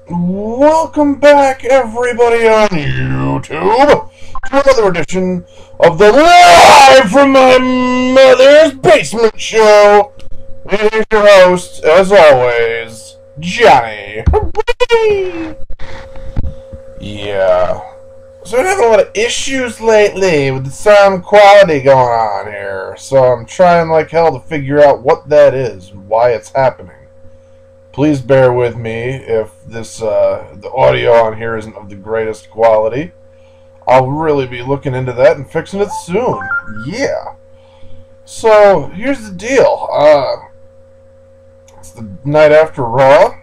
Welcome back, everybody on YouTube, to another edition of the Live from My Mother's Basement Show. And here's your host, as always, Johnny. Hooray! Yeah. So I'm having a lot of issues lately with the sound quality going on here, so I'm trying like hell to figure out what that is and why it's happening. Please bear with me if this the audio on here isn't of the greatest quality. I'll really be looking into that and fixing it soon. Yeah. So here's the deal. It's the night after Raw.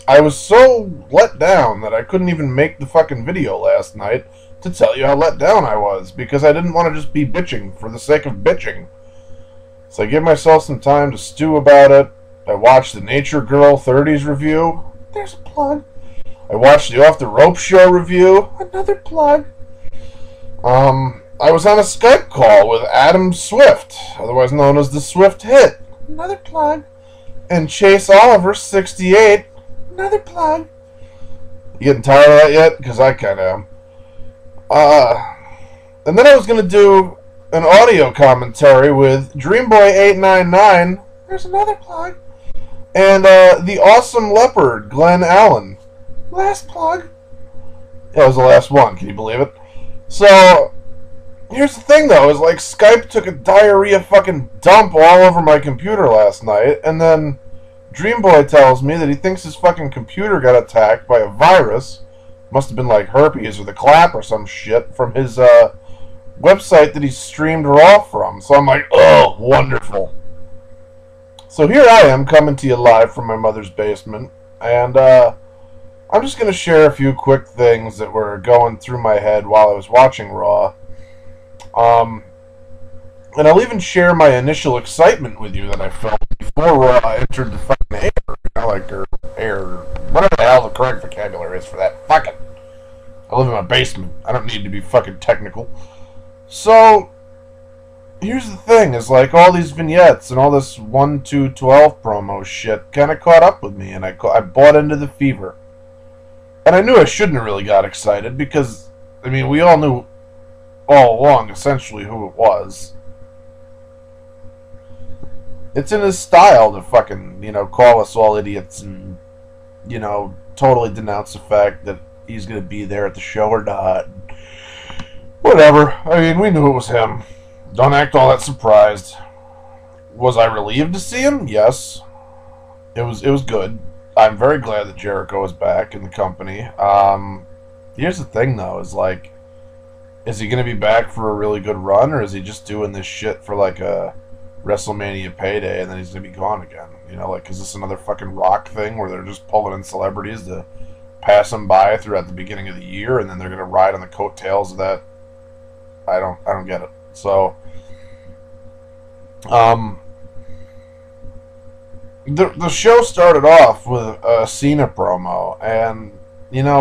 I was so let down that I couldn't even make the fucking video last night to tell you how let down I was, because I didn't want to just be bitching for the sake of bitching. So I gave myself some time to stew about it. I watched the Nature Girl 30s review. There's a plug. I watched the Off the Rope Show review. Another plug. I was on a Skype call with Adam Swift, otherwise known as the Swift Hit. Another plug. And Chase Oliver, 68. Another plug. You getting tired of that yet? Because I kind of am. And then I was going to do an audio commentary with Dreamboy899. There's another plug. And the Awesome Leopard, Glenn Allen. Last plug. That was the last one, can you believe it? So, here's the thing though, is like Skype took a diarrhea fucking dump all over my computer last night, and then Dreamboy tells me that he thinks his fucking computer got attacked by a virus. Must have been like herpes or the clap or some shit from his website that he streamed Raw from. So I'm like, oh, wonderful. So here I am coming to you live from my mother's basement, and I'm just going to share a few quick things that were going through my head while I was watching Raw. And I'll even share my initial excitement with you that I felt before Raw entered the fucking air, or air, whatever the hell the correct vocabulary is for that. Fuck it. I live in my basement. I don't need to be fucking technical. So here's the thing, is like all these vignettes and all this 1-2-12 promo shit kind of caught up with me, and I bought into the fever. And I knew I shouldn't have really got excited because, I mean, we all knew all along essentially who it was. It's in his style to fucking, call us all idiots and, totally denounce the fact that he's going to be there at the show or not. Whatever. I mean, we knew it was him. Don't act all that surprised. Was I relieved to see him? Yes. It was good. I'm very glad that Jericho is back in the company. Here's the thing, though, is like, is he going to be back for a really good run, or is he just doing this shit for like a WrestleMania payday and then he's going to be gone again? Is this another fucking Rock thing where they're just pulling in celebrities to pass them by throughout the beginning of the year, and then they're going to ride on the coattails of that? I don't get it. So, the show started off with a Cena promo, and,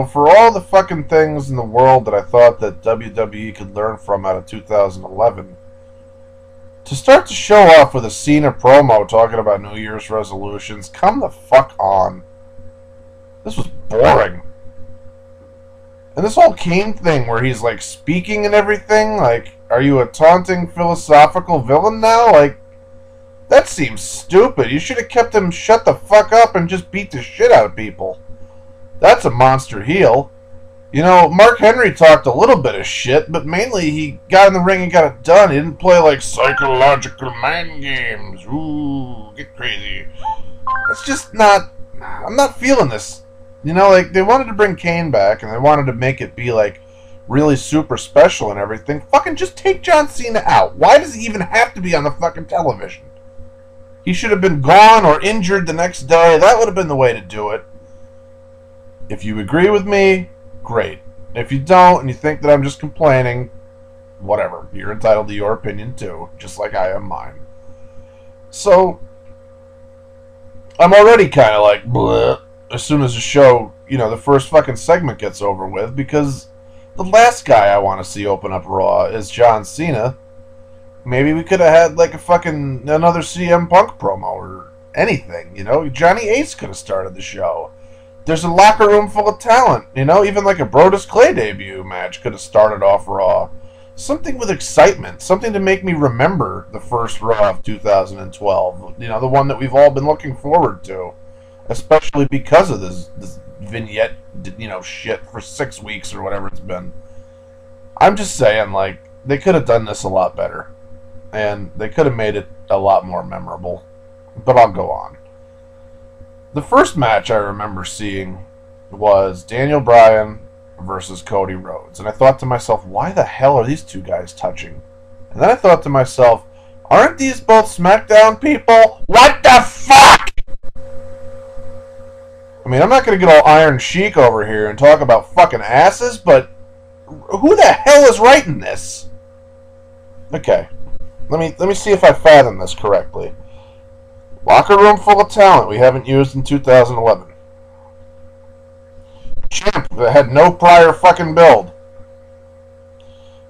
for all the fucking things in the world that I thought that WWE could learn from out of 2011, to start the show off with a Cena promo talking about New Year's resolutions, come the fuck on. This was boring. And this whole Kane thing where he's, like, speaking and everything, like, are you a taunting philosophical villain now? Like, that seems stupid. You should have kept him shut the fuck up and just beat the shit out of people. That's a monster heel. Mark Henry talked a little bit of shit, but mainly he got in the ring and got it done. He didn't play, like, psychological mind games. Ooh, get crazy. It's just not... I'm not feeling this. They wanted to bring Kane back, and they wanted to make it be, like, really super special and everything. Fucking just take John Cena out. Why does he even have to be on the fucking television? He should have been gone or injured the next day. That would have been the way to do it. If you agree with me, great. If you don't, and you think that I'm just complaining, whatever. You're entitled to your opinion, too. Just like I am mine. So, I'm already kind of like, bleh, as soon as the show, the first fucking segment gets over with, because the last guy I want to see open up Raw is John Cena. Maybe we could have had like a fucking another CM Punk promo or anything, Johnny Ace could have started the show. There's a locker room full of talent, you know? Even like a Brodus Clay debut match could have started off Raw. Something with excitement. Something to make me remember the first Raw of 2012. You know, the one that we've all been looking forward to. Especially because of this vignette, you know, shit for 6 weeks or whatever it's been. I'm just saying, like, they could have done this a lot better. And they could have made it a lot more memorable. But I'll go on. The first match I remember seeing was Daniel Bryan versus Cody Rhodes. And I thought to myself, why the hell are these two guys touching? And then I thought to myself, aren't these both SmackDown people? What the fuck? I mean, I'm not going to get all Iron Sheik over here and talk about fucking asses, but who the hell is writing this? Okay. Let me see if I fathom this correctly. Locker room full of talent we haven't used in 2011. Champ that had no prior fucking build.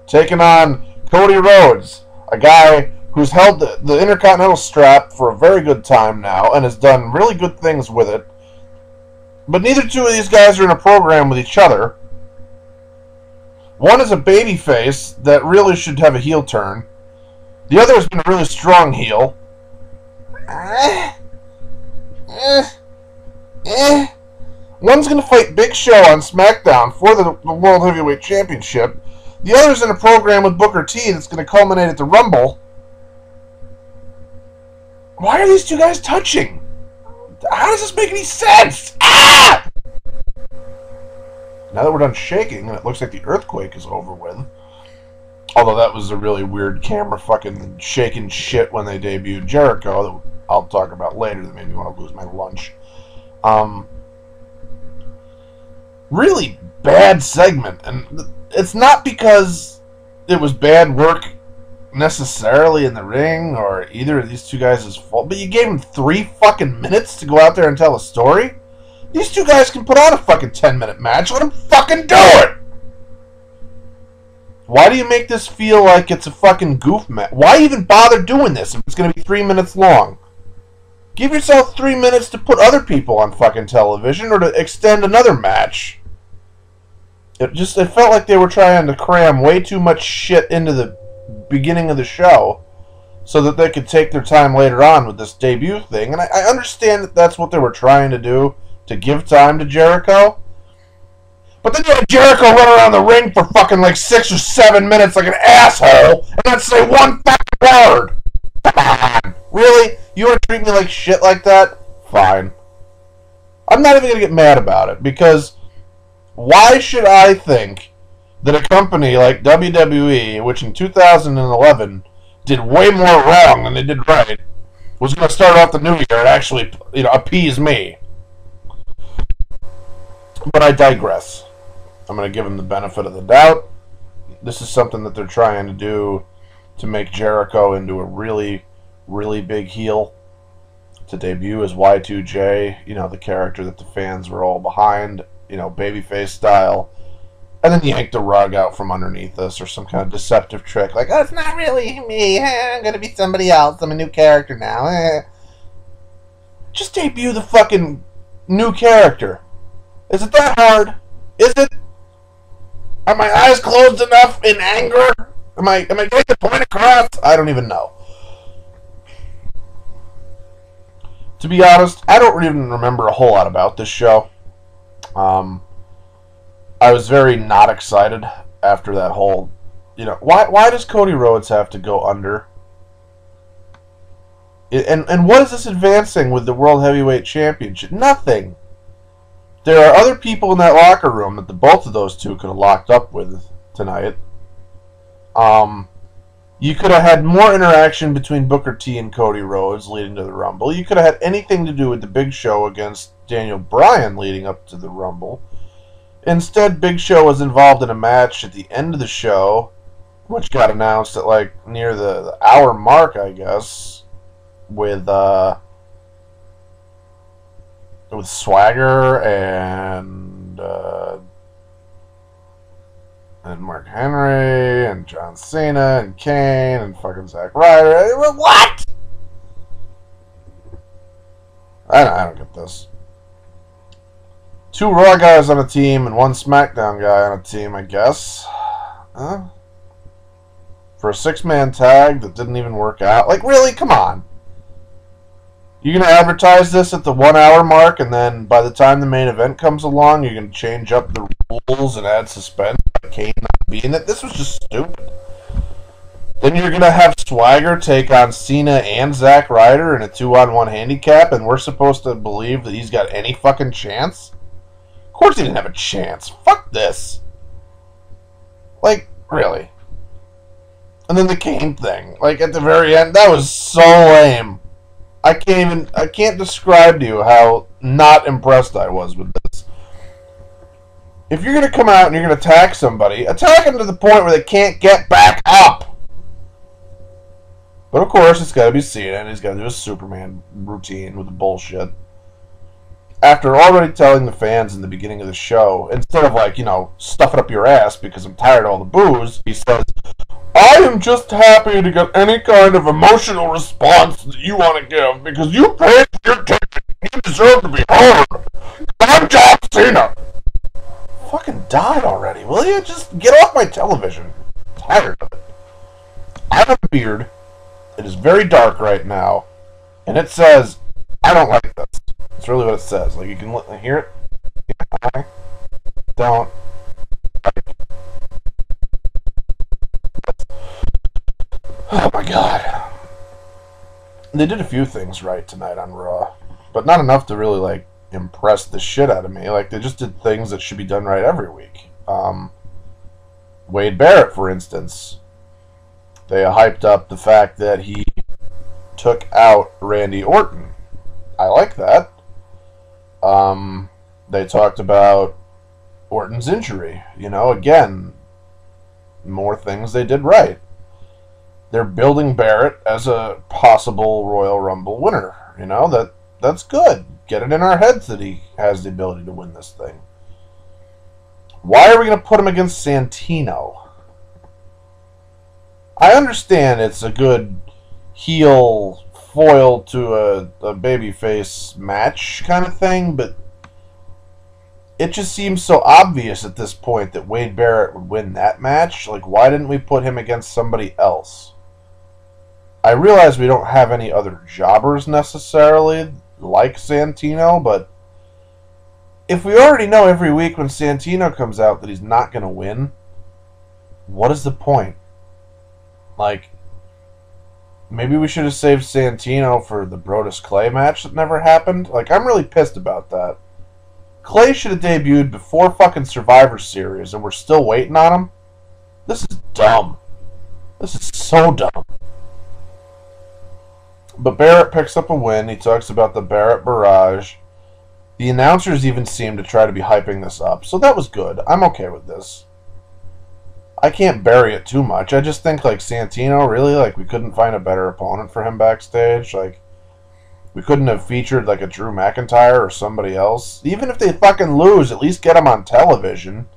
Taking on Cody Rhodes, a guy who's held the Intercontinental strap for a very good time now and has done really good things with it. But neither two of these guys are in a program with each other. One is a babyface that really should have a heel turn. The other has been a really strong heel. One's going to fight Big Show on SmackDown for the World Heavyweight Championship. The other's in a program with Booker T that's going to culminate at the Rumble. Why are these two guys touching? How does this make any sense? Ah! Now that we're done shaking, and it looks like the earthquake is over with. Although that was a really weird camera fucking shaking shit when they debuted Jericho that I'll talk about later that made me want to lose my lunch. Really bad segment. And it's not because it was bad work necessarily in the ring or either of these two guys' fault, but you gave them 3 fucking minutes to go out there and tell a story? These two guys can put on a fucking 10-minute match. Let them fucking do it! Why do you make this feel like it's a fucking goof match? Why even bother doing this if it's going to be 3 minutes long? Give yourself 3 minutes to put other people on fucking television or to extend another match. It felt like they were trying to cram way too much shit into the beginning of the show so that they could take their time later on with this debut thing. And I understand that that's what they were trying to do, to give time to Jericho. But then you had Jericho run around the ring for fucking like 6 or 7 minutes like an asshole and not say one fucking word. Come on. Really? You want to treat me like shit like that? Fine. I'm not even going to get mad about it because why should I think that a company like WWE, which in 2011 did way more wrong than they did right, was going to start off the new year and actually, you know, appease me? But I digress. I'm going to give them the benefit of the doubt. This is something that they're trying to do to make Jericho into a really, really big heel. To debut as Y2J, you know, the character that the fans were all behind, you know, babyface style. And then yank the rug out from underneath us or some kind of deceptive trick. Like, oh, it's not really me. I'm going to be somebody else. I'm a new character now. Just debut the fucking new character. Is it that hard? Is it? Are my eyes closed enough in anger? Am I getting the point across? I don't even know. To be honest, I don't even remember a whole lot about this show. I was very not excited after that whole, you know, why does Cody Rhodes have to go under? And what is this advancing with the World Heavyweight Championship? Nothing. There are other people in that locker room that both of those two could have locked up with tonight. You could have had more interaction between Booker T and Cody Rhodes leading to the Rumble. You could have had anything to do with the Big Show against Daniel Bryan leading up to the Rumble. Instead, Big Show was involved in a match at the end of the show, which got announced at like near the hour mark, I guess, with Swagger and Mark Henry and John Cena and Kane and fucking Zack Ryder. What? I don't get this. 2 Raw guys on a team and 1 SmackDown guy on a team, I guess. For a 6-man tag that didn't even work out. Like, really? Come on. You're going to advertise this at the 1 hour mark, and then by the time the main event comes along, you're going to change up the rules and add suspense by Kane not being it? This was just stupid. Then you're going to have Swagger take on Cena and Zack Ryder in a 2-on-1 handicap, and we're supposed to believe that he's got any fucking chance? Of course he didn't have a chance. Fuck this. Like, really. And then the Kane thing. Like, at the very end, that was so lame. I can't describe to you how not impressed I was with this. If you're going to come out and you're going to attack somebody, attack them to the point where they can't get back up. But of course, it's got to be Cena, and he's got to do a Superman routine with the bullshit. After already telling the fans in the beginning of the show, instead of, like, you know, stuff it up your ass because I'm tired of all the booze, he says, I am just happy to get any kind of emotional response that you want to give because you paid for your ticket. You deserve to be heard. I'm John Cena. Fucking die already, will you? Just get off my television. I'm tired of it. I have a beard. It is very dark right now, and it says, I don't like this. That's really what it says. Like, you can hear it. I don't like. Oh my god. They did a few things right tonight on Raw, but not enough to really, like, impress the shit out of me. Like, they just did things that should be done right every week. Wade Barrett, for instance. They hyped up the fact that he took out Randy Orton. I like that. They talked about Orton's injury. You know, again, more things they did right. They're building Barrett as a possible Royal Rumble winner. You know, that's good. Get it in our heads that he has the ability to win this thing. Why are we going to put him against Santino? I understand it's a good heel foil to a babyface match kind of thing, but it just seems so obvious at this point that Wade Barrett would win that match. Like, why didn't we put him against somebody else? I realize we don't have any other jobbers necessarily, like Santino, but if we already know every week when Santino comes out that he's not going to win, what is the point? Like, maybe we should have saved Santino for the Brodus Clay match that never happened. Like, I'm really pissed about that. Clay should have debuted before fucking Survivor Series, and we're still waiting on him? This is dumb. This is so dumb. But Barrett picks up a win. He talks about the Barrett Barrage. The announcers even seem to try to be hyping this up, so that was good. I'm okay with this. I can't bury it too much. I just think, like, Santino, really? Like, we couldn't find a better opponent for him backstage? Like, we couldn't have featured, like, a Drew McIntyre or somebody else? Even if they fucking lose, at least get him on television.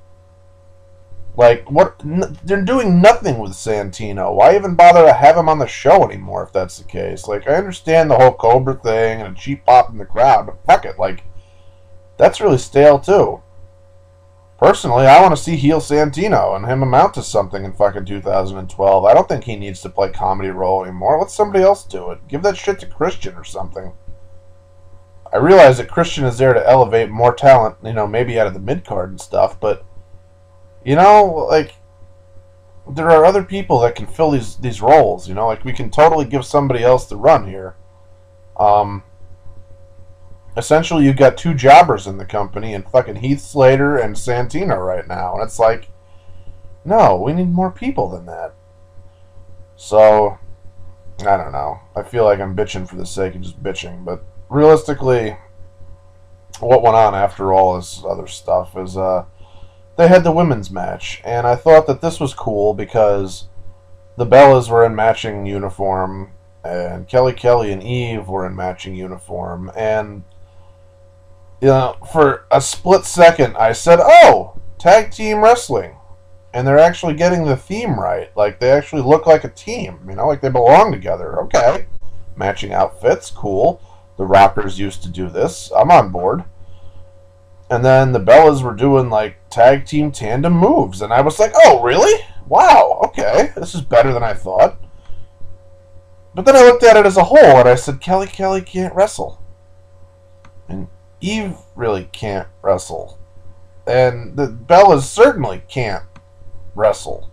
Like, what? They're doing nothing with Santino. Why even bother to have him on the show anymore if that's the case? Like, I understand the whole Cobra thing and a cheap pop in the crowd, but fuck it. Like, that's really stale, too. Personally, I want to see heel Santino and him amount to something in fucking 2012. I don't think he needs to play comedy role anymore. Let somebody else do it. Give that shit to Christian or something. I realize that Christian is there to elevate more talent, you know, maybe out of the mid-card and stuff, but, you know, like, there are other people that can fill these roles, you know? Like, we can totally give somebody else the run here. Essentially, you've got 2 jobbers in the company, and fucking Heath Slater and Santino right now. And it's like, no, we need more people than that. So, I don't know. I feel like I'm bitching for the sake of just bitching. But realistically, what went on after all this other stuff is they had the women's match. And I thought that this was cool because the Bellas were in matching uniform, and Kelly and Eve were in matching uniform. And you know, for a split second, I said, oh, tag team wrestling. And they're actually getting the theme right. Like, they actually look like a team. You know, like they belong together. Okay. Matching outfits, cool. The Rockers used to do this. I'm on board. And then the Bellas were doing like tag team tandem moves. And I was like, oh, really? Wow, okay. This is better than I thought. But then I looked at it as a whole and I said, Kelly can't wrestle. And Eve really can't wrestle. And the Bellas certainly can't wrestle.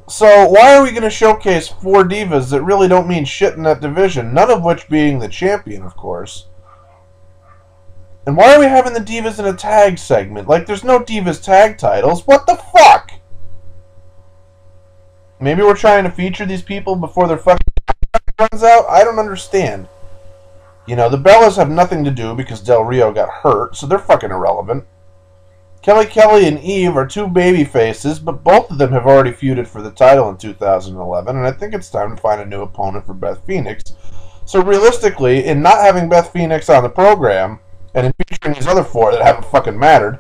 So why are we going to showcase 4 divas that really don't mean shit in that division, none of which being the champion, of course? And why are we having the divas in a tag segment? Like, there's no divas tag titles. What the fuck? Maybe we're trying to feature these people before their fucking runs out? I don't understand. You know, the Bellas have nothing to do because Del Rio got hurt, so they're fucking irrelevant. Kelly and Eve are 2 baby faces, but both of them have already feuded for the title in 2011, and I think it's time to find a new opponent for Beth Phoenix. So realistically, in not having Beth Phoenix on the program, and in featuring these other 4 that haven't fucking mattered,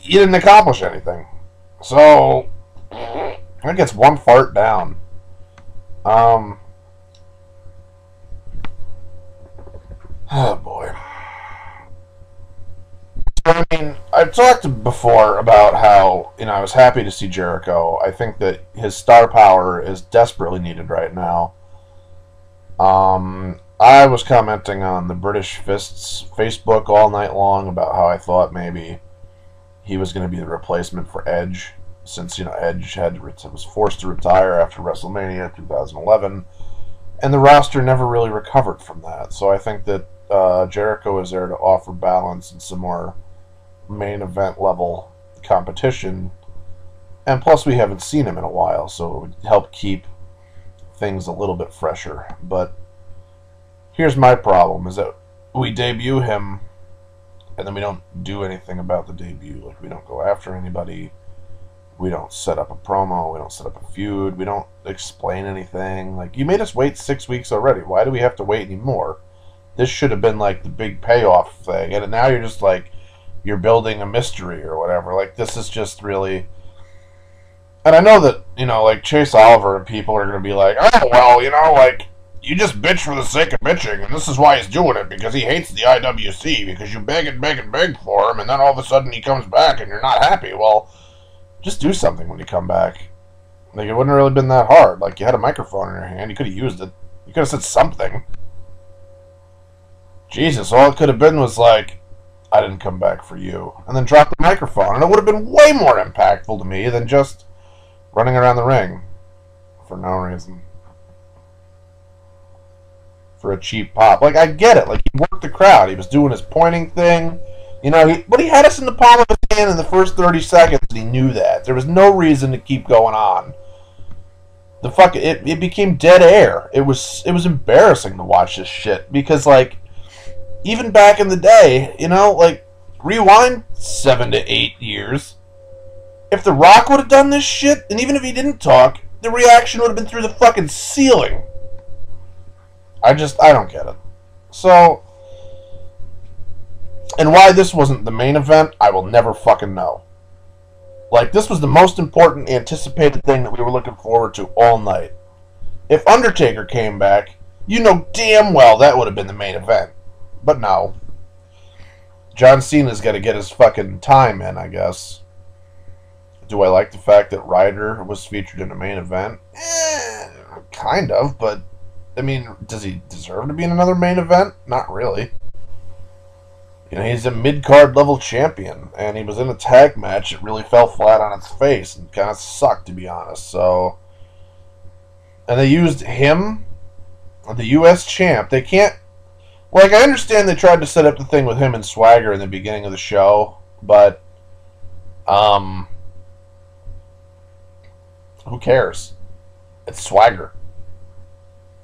you didn't accomplish anything. So, I think it's 1 fart down. Oh boy. I mean, I've talked before about how, you know, I was happy to see Jericho. I think that his star power is desperately needed right now. I was commenting on the British Fists Facebook all night long about how I thought maybe he was going to be the replacement for Edge, since, you know, Edge was forced to retire after WrestleMania 2011, and the roster never really recovered from that. So I think that Jericho is there to offer balance and some more main event level competition, and plus we haven't seen him in a while, so it would help keep things a little bit fresher. But here's my problem, is that we debut him and then we don't do anything about the debut. Like, we don't go after anybody, we don't set up a promo, we don't set up a feud, we don't explain anything. Like, you made us wait 6 weeks already, why do we have to wait anymore? This should have been like the big payoff thing, and now you're just like, you're building a mystery or whatever. Like, this is just really... And I know that, you know, like, Chase Oliver and people are going to be like, oh, well, you know, like, you just bitch for the sake of bitching, and this is why he's doing it, because he hates the IWC, because you beg and beg and beg for him, and then all of a sudden he comes back and you're not happy. Well, just do something when you come back. Like, it wouldn't have really been that hard. Like, you had a microphone in your hand, you could have used it. You could have said something. Jesus, all it could have been was like, I didn't come back for you, and then drop the microphone, and it would have been way more impactful to me than just running around the ring for no reason. For a cheap pop. Like, I get it. Like, he worked the crowd. He was doing his pointing thing. You know, but he had us in the palm of his hand in the first 30 seconds, and he knew that. There was no reason to keep going on. It became dead air. It was embarrassing to watch this shit, because, like, even back in the day, you know, like, rewind 7 to 8 years, if The Rock would have done this shit, and even if he didn't talk, the reaction would have been through the fucking ceiling. I don't get it. So, and why this wasn't the main event, I will never fucking know. Like, this was the most important, anticipated thing that we were looking forward to all night. If Undertaker came back, you know damn well that would have been the main event. But no. John Cena's got to get his fucking time in, I guess. Do I like the fact that Ryder was featured in a main event? Kind of, but, I mean, does he deserve to be in another main event? Not really. You know, he's a mid-card level champion, and he was in a tag match that really fell flat on its face and kind of sucked, to be honest. So, and they used him, the U.S. champ. They can't... Like, I understand they tried to set up the thing with him and Swagger in the beginning of the show, but, who cares? It's Swagger.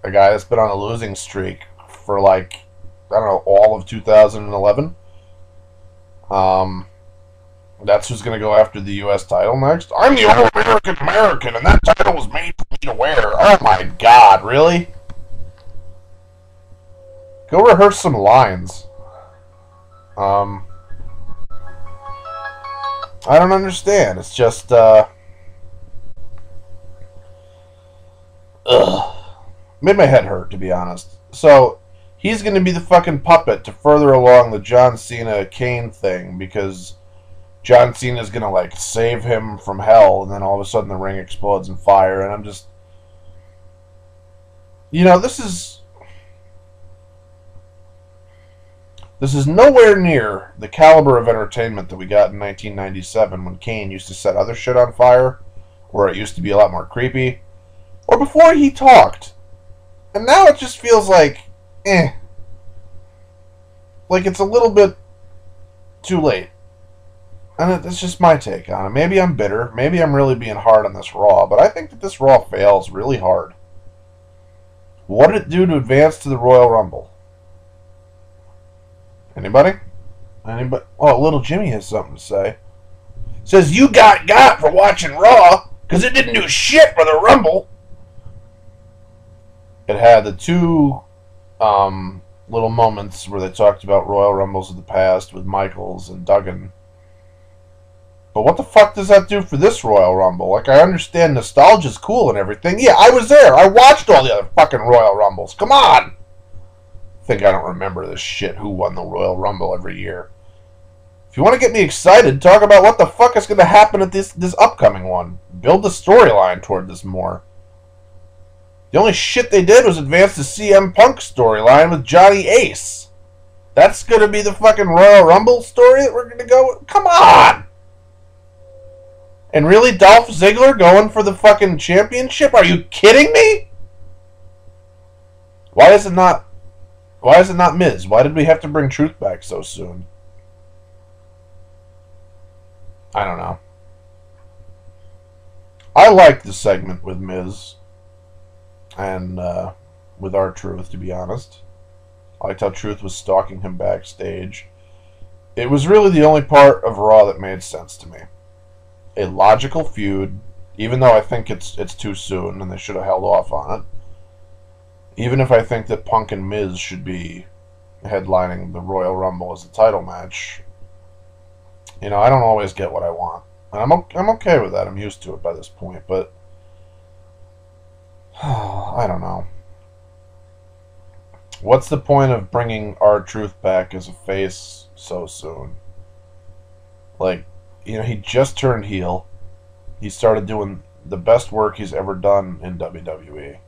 A guy that's been on a losing streak for, like, I don't know, all of 2011. That's who's going to go after the U.S. title next. I'm the All-American American, and that title was made for me to wear. Oh my God, really? Go rehearse some lines. I don't understand. It's just, made my head hurt, to be honest. So, He's going to be the fucking puppet to further along the John Cena-Kane thing, because John Cena's going to, like, save him from hell, and then all of a sudden the ring explodes in fire, and I'm just... You know, this is nowhere near the caliber of entertainment that we got in 1997 when Kane used to set other shit on fire, where it used to be a lot more creepy, or before he talked. And now it just feels like, like it's a little bit too late. And it's just my take on it. Maybe I'm bitter. Maybe I'm really being hard on this Raw. But I think that this Raw fails really hard. What did it do to advance to the Royal Rumble? Anybody? Anybody? Oh, little Jimmy has something to say. Says, you got for watching Raw, because it didn't do shit for the Rumble. It had the two little moments where they talked about Royal Rumbles of the past with Michaels and Duggan. But what the fuck does that do for this Royal Rumble? Like, I understand nostalgia's cool and everything. Yeah, I was there. I watched all the other fucking Royal Rumbles. Come on! I think I don't remember this shit, who won the Royal Rumble every year. If you want to get me excited, talk about what the fuck is going to happen at this upcoming one. Build the storyline toward this more. The only shit they did was advance the CM Punk storyline with Johnny Ace. That's going to be the fucking Royal Rumble story that we're going to go with? Come on! And really, Dolph Ziggler going for the fucking championship? Are you kidding me? Why is it not Miz? Why did we have to bring Truth back so soon? I don't know. I liked the segment with Miz and with R-Truth, to be honest. I liked how Truth was stalking him backstage. It was really the only part of Raw that made sense to me. A logical feud, even though I think it's too soon and they should have held off on it. Even if I think that Punk and Miz should be headlining the Royal Rumble as a title match, you know, I don't always get what I want. And I'm okay with that. I'm used to it by this point, but I don't know. What's the point of bringing R-Truth back as a face so soon? Like, you know, he just turned heel. He started doing the best work he's ever done in WWE.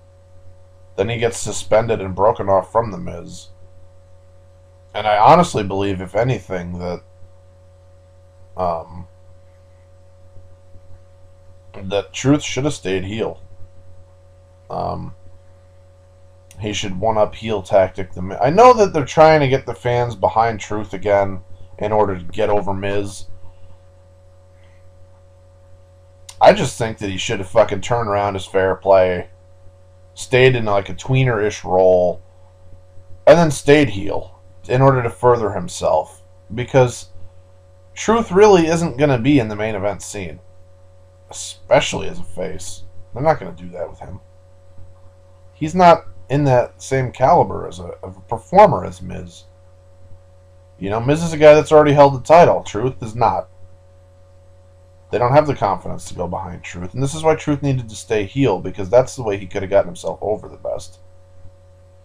Then he gets suspended and broken off from The Miz. And I honestly believe, if anything, that that Truth should have stayed heel. He should one-up heel tactic the Miz. I know that they're trying to get the fans behind Truth again in order to get over Miz. I just think that he should have fucking turned around as fair play, stayed in like a tweener-ish role, and then stayed heel in order to further himself. Because Truth really isn't going to be in the main event scene, especially as a face. They're not going to do that with him. He's not in that same caliber as a performer as Miz. You know, Miz is a guy that's already held the title. Truth is not. They don't have the confidence to go behind Truth. And this is why Truth needed to stay heel, because that's the way he could have gotten himself over the best.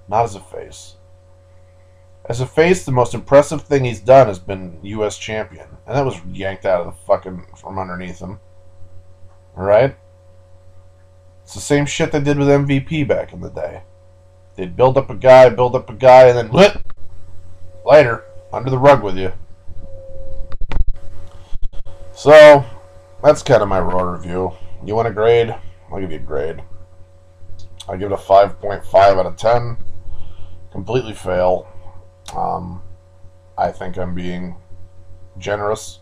Not as a face. As a face, the most impressive thing he's done has been U.S. champion. And that was yanked out of the fucking from underneath him. Alright? It's the same shit they did with MVP back in the day. They'd build up a guy, and then what? Later, under the rug with you. So, that's kind of my Raw review. You want a grade? I'll give you a grade. I give it a 5.5 out of 10. Completely fail. I think I'm being generous.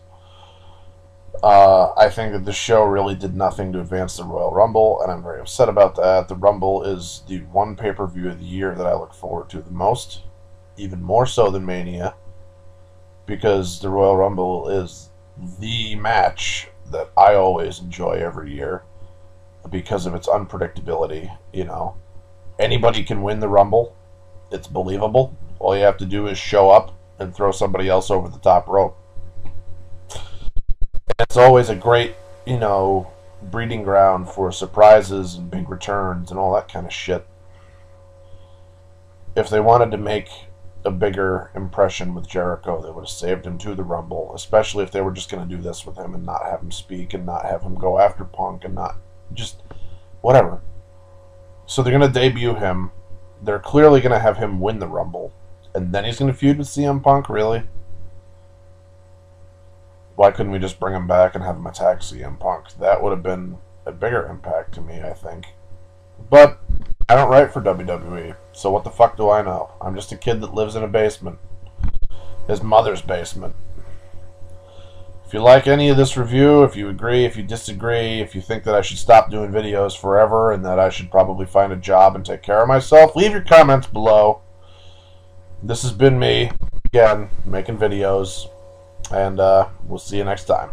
I think that the show really did nothing to advance the Royal Rumble, and I'm very upset about that. The Rumble is the one pay-per-view of the year that I look forward to the most, even more so than Mania, because the Royal Rumble is the match that I always enjoy every year because of its unpredictability. You know, anybody can win the Rumble. It's believable. All you have to do is show up and throw somebody else over the top rope. It's always a great, you know, breeding ground for surprises and big returns and all that kind of shit. if they wanted to make a bigger impression with Jericho, they would have saved him to the Rumble, especially if they were just going to do this with him and not have him speak and not have him go after Punk and not just whatever. So they're going to debut him. They're clearly going to have him win the Rumble, and then he's going to feud with CM Punk, really? Why couldn't we just bring him back and have him attack CM Punk? That would have been a bigger impact to me, I think. But I don't write for WWE, so what the fuck do I know? I'm just a kid that lives in a basement. His mother's basement. If you like any of this review, if you agree, if you disagree, if you think that I should stop doing videos forever and that I should probably find a job and take care of myself, leave your comments below. This has been me, again, making videos, and we'll see you next time.